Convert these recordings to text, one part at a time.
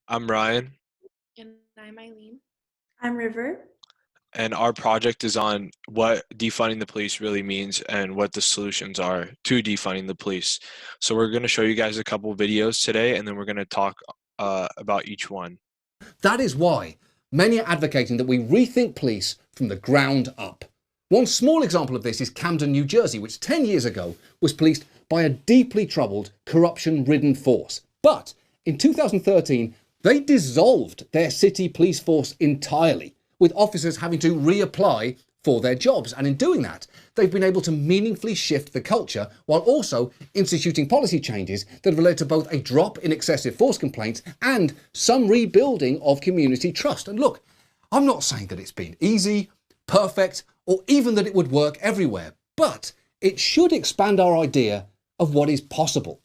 I'm Ryan, And I'm Eileen. I'm River. and our project is on what defunding the police really means and what the solutions are to defunding the police. So we're going to show you guys a couple videos today, and then we're going to talk about each one. That is why many are advocating that we rethink police from the ground up. One small example of this is Camden, New Jersey, which 10 years ago was policed by a deeply troubled, corruption-ridden force. But in 2013, they dissolved their city police force entirely, with officers having to reapply for their jobs. And in doing that, they've been able to meaningfully shift the culture while also instituting policy changes that have led to both a drop in excessive force complaints and some rebuilding of community trust. And look, I'm not saying that it's been easy, perfect, or even that it would work everywhere, but it should expand our idea of what is possible.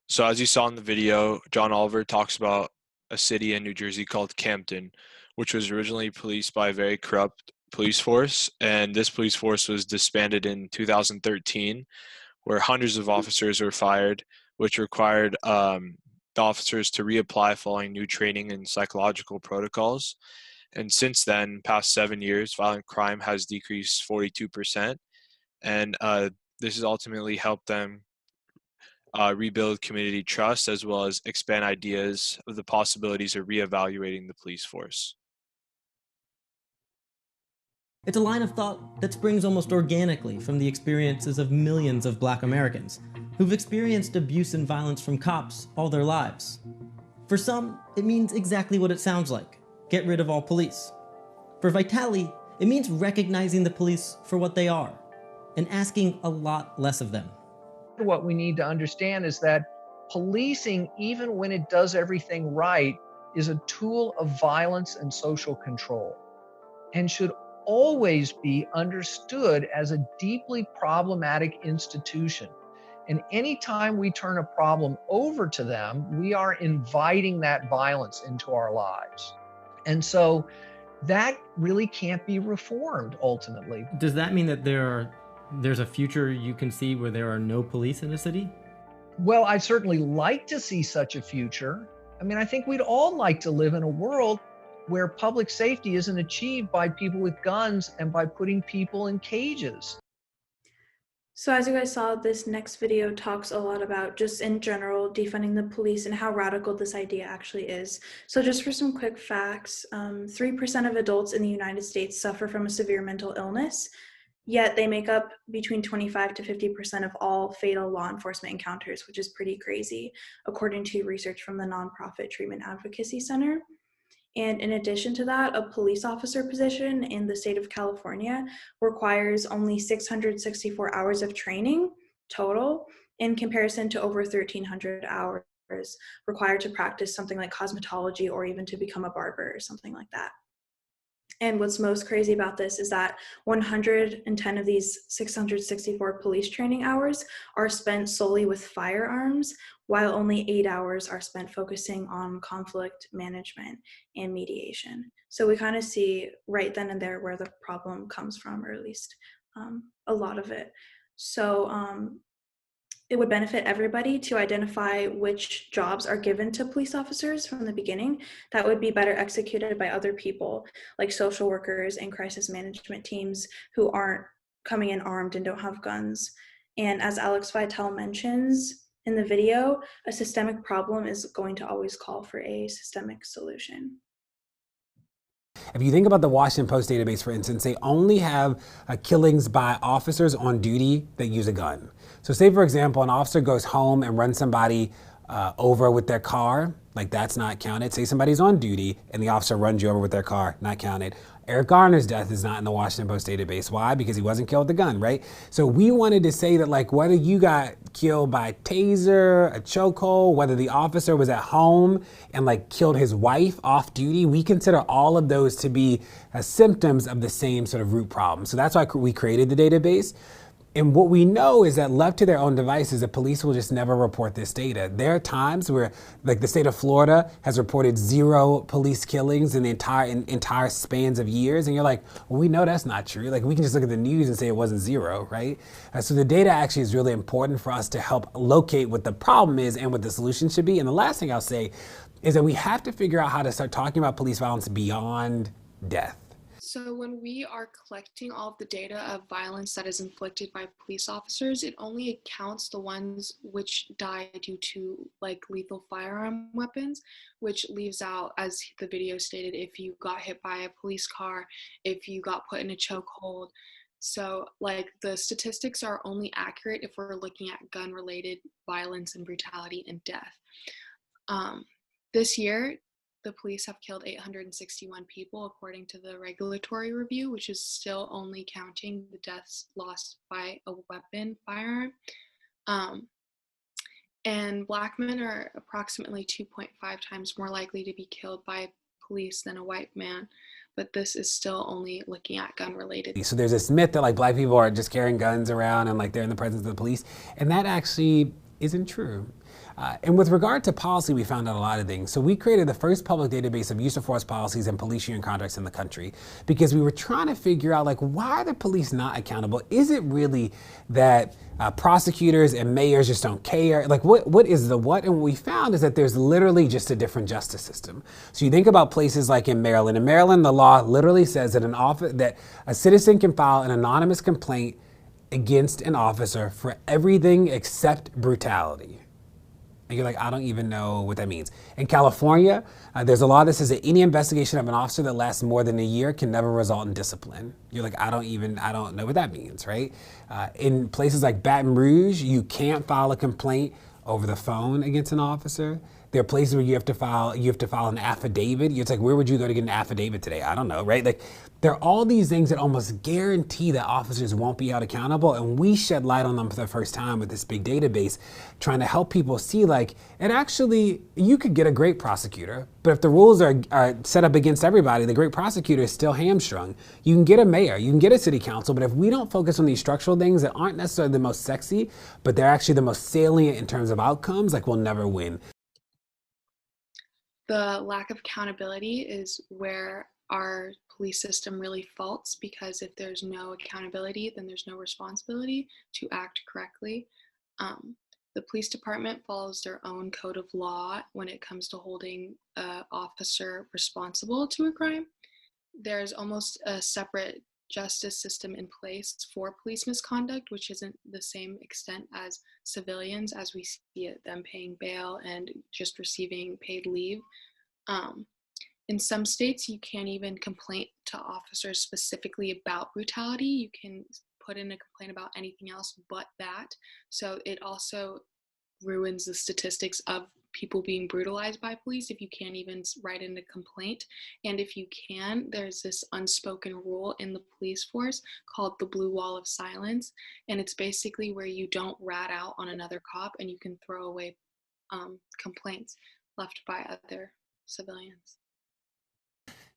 So as you saw in the video, John Oliver talks about a city in New Jersey called Camden, which was originally policed by a very corrupt police force. And this police force was disbanded in 2013, where hundreds of officers were fired, which required the officers to reapply following new training and psychological protocols. And since then, past 7 years, violent crime has decreased 42%. And this has ultimately helped them rebuild community trust, as well as expand ideas of the possibilities of reevaluating the police force. It's a line of thought that springs almost organically from the experiences of millions of Black Americans who've experienced abuse and violence from cops all their lives. For some, it means exactly what it sounds like: get rid of all police. For Vitali, it means recognizing the police for what they are and asking a lot less of them. What we need to understand is that policing, even when it does everything right, is a tool of violence and social control, and should always be understood as a deeply problematic institution. And anytime we turn a problem over to them, we are inviting that violence into our lives. And so that really can't be reformed ultimately. Does that mean that there's a future you can see where there are no police in a city? Well, I'd certainly like to see such a future. I mean, I think we'd all like to live in a world where public safety isn't achieved by people with guns and by putting people in cages. So as you guys saw, this next video talks a lot about just in general defunding the police and how radical this idea actually is. So just for some quick facts, 3% of adults in the United States suffer from a severe mental illness, yet they make up between 25 to 50% of all fatal law enforcement encounters, which is pretty crazy, according to research from the nonprofit Treatment Advocacy Center. And in addition to that, a police officer position in the state of California requires only 664 hours of training total, in comparison to over 1,300 hours required to practice something like cosmetology or even to become a barber or something like that. And what's most crazy about this is that 110 of these 664 police training hours are spent solely with firearms, while only 8 hours are spent focusing on conflict management and mediation. So we kind of see right then and there where the problem comes from, or at least a lot of it. So it would benefit everybody to identify which jobs are given to police officers from the beginning that would be better executed by other people, like social workers and crisis management teams who aren't coming in armed and don't have guns. And as Alex Vitale mentions in the video, a systemic problem is going to always call for a systemic solution. If you think about the Washington Post database, for instance, they only have killings by officers on duty that use a gun. So say, for example, an officer goes home and runs somebody over with their car, like that's not counted. Say somebody's on duty and the officer runs you over with their car, not counted. Eric Garner's death is not in the Washington Post database. Why? Because he wasn't killed with a gun, right? So we wanted to say that, like, whether you got killed by a taser, a chokehold, whether the officer was at home and like killed his wife off duty, we consider all of those to be symptoms of the same sort of root problem. So that's why we created the database. And what we know is that left to their own devices, the police will just never report this data. There are times where, like, the state of Florida has reported 0 police killings in the entire spans of years. And you're like, well, we know that's not true. Like, we can just look at the news and say it wasn't 0, right? So the data actually is really important for us to help locate what the problem is and what the solution should be. And the last thing I'll say is that we have to figure out how to start talking about police violence beyond death. So when we are collecting all of the data of violence that is inflicted by police officers, it only counts the ones which die due to like lethal firearm weapons, which leaves out, as the video stated, if you got hit by a police car, if you got put in a chokehold. So like the statistics are only accurate if we're looking at gun-related violence and brutality and death. This year, the police have killed 861 people according to the regulatory review, which is still only counting the deaths lost by a weapon, firearm. And Black men are approximately 2.5 times more likely to be killed by police than a white man. But this is still only looking at gun-related. So there's this myth that like Black people are just carrying guns around and like they're in the presence of the police, and that actually isn't true. And with regard to policy, we found out a lot of things. So we created the first public database of use of force policies and police union contracts in the country because we were trying to figure out, like, why are the police not accountable? Is it really that prosecutors and mayors just don't care? Like, what is the what? And what we found is that there's literally just a different justice system. So you think about places like in Maryland. In Maryland, the law literally says that a citizen can file an anonymous complaint against an officer for everything except brutality. And you're like, I don't even know what that means. In California, there's a law that says that any investigation of an officer that lasts more than a year can never result in discipline. You're like, I don't know what that means, right? In places like Baton Rouge, you can't file a complaint over the phone against an officer. There are places where you have to file an affidavit. It's like, where would you go to get an affidavit today? I don't know, right? Like, there are all these things that almost guarantee that officers won't be held accountable, and we shed light on them for the first time with this big database, trying to help people see, like, and actually, you could get a great prosecutor, but if the rules are set up against everybody, the great prosecutor is still hamstrung. You can get a mayor, you can get a city council, but if we don't focus on these structural things that aren't necessarily the most sexy, but they're actually the most salient in terms of outcomes, like, we'll never win. The lack of accountability is where our police system really faults, because if there's no accountability, then there's no responsibility to act correctly. The police department follows their own code of law when it comes to holding an officer responsible to a crime. There's almost a separate justice system in place for police misconduct, which isn't the same extent as civilians, as we see it, them paying bail and just receiving paid leave. In some states, you can't even complain to officers specifically about brutality. You can put in a complaint about anything else but that. So it also ruins the statistics of people being brutalized by police if you can't even write in a complaint. And if you can, there's this unspoken rule in the police force called the blue wall of silence. And it's basically where you don't rat out on another cop and you can throw away complaints left by other civilians.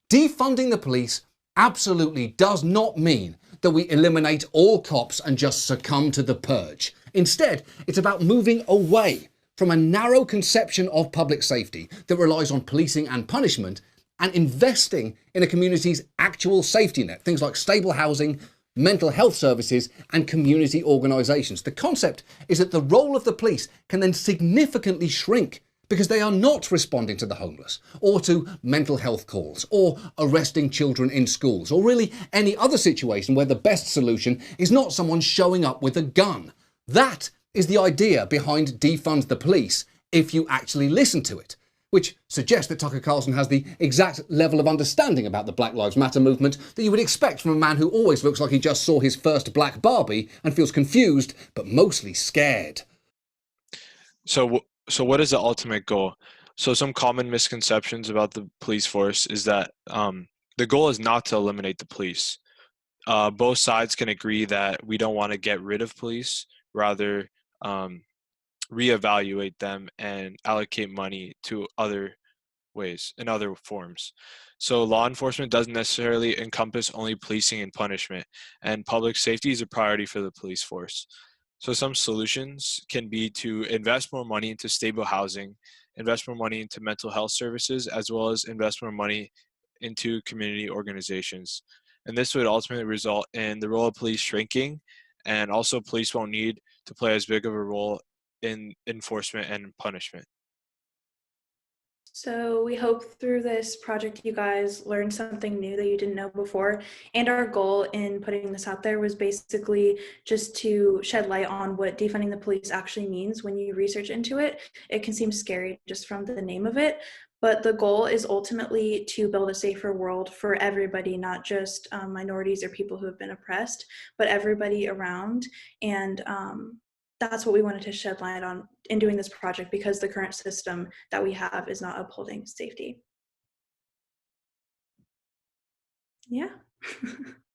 Defunding the police absolutely does not mean that we eliminate all cops and just succumb to the purge. Instead, it's about moving away from a narrow conception of public safety that relies on policing and punishment and investing in a community's actual safety net, things like stable housing, mental health services, and community organisations. The concept is that the role of the police can then significantly shrink because they are not responding to the homeless, or to mental health calls, or arresting children in schools, or really any other situation where the best solution is not someone showing up with a gun. That is the idea behind Defund the Police, if you actually listen to it, which suggests that Tucker Carlson has the exact level of understanding about the Black Lives Matter movement that you would expect from a man who always looks like he just saw his first black Barbie and feels confused, but mostly scared. So what is the ultimate goal? So some common misconceptions about the police force is that the goal is not to eliminate the police. Both sides can agree that we don't want to get rid of police, rather reevaluate them and allocate money to other ways, in other forms. So law enforcement doesn't necessarily encompass only policing and punishment, and public safety is a priority for the police force. So some solutions can be to invest more money into stable housing, invest more money into mental health services, as well as invest more money into community organizations. And this would ultimately result in the role of police shrinking, and also police won't need to play as big of a role in enforcement and punishment. So we hope through this project you guys learned something new that you didn't know before. And our goal in putting this out there was basically just to shed light on what defunding the police actually means. When you research into it, it can seem scary just from the name of it. But the goal is ultimately to build a safer world for everybody, not just minorities or people who have been oppressed, but everybody around. And that's what we wanted to shed light on in doing this project, because the current system that we have is not upholding safety. Yeah.